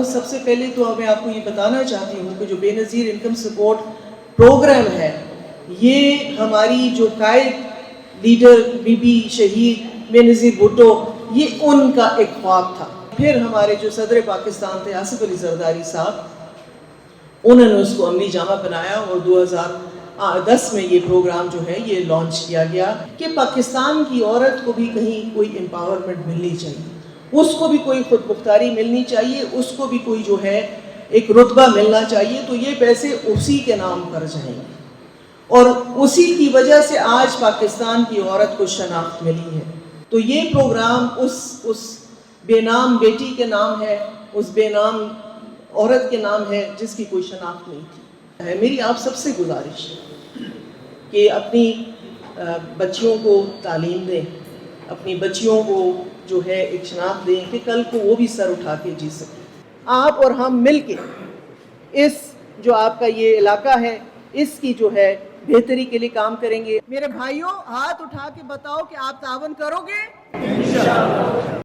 سب سے پہلے تو میں آپ کو یہ بتانا چاہتی ہوں کہ جو بے نظیر انکم سپورٹ پروگرام ہے، یہ ہماری جو قائد لیڈر بی بی شہید بے نظیر بھٹو، یہ ان کا ایک خواب تھا۔ پھر ہمارے جو صدر پاکستان تھے آصف علی زرداری صاحب، انہوں نے اس کو عملی جامہ بنایا اور 2010 میں یہ پروگرام جو ہے یہ لانچ کیا گیا کہ پاکستان کی عورت کو بھی کہیں کوئی امپاورمنٹ ملنی چاہیے، اس کو بھی کوئی خود مختاری ملنی چاہیے، اس کو بھی کوئی جو ہے ایک رتبہ ملنا چاہیے۔ تو یہ پیسے اسی کے نام پر جائیں گے اور اسی کی وجہ سے آج پاکستان کی عورت کو شناخت ملی ہے۔ تو یہ پروگرام اس بے نام بیٹی کے نام ہے، اس بے نام عورت کے نام ہے جس کی کوئی شناخت نہیں تھی۔ میری آپ سب سے گزارش ہے کہ اپنی بچیوں کو تعلیم دیں، اپنی بچیوں کو جو ہے ایک شناخت دیں کہ کل کو وہ بھی سر اٹھا کے جی سکیں۔ آپ اور ہم مل کے اس جو آپ کا یہ علاقہ ہے اس کی جو ہے بہتری کے لیے کام کریں گے۔ میرے بھائیوں، ہاتھ اٹھا کے بتاؤ کہ آپ تعاون کرو گے؟ انشاءاللہ۔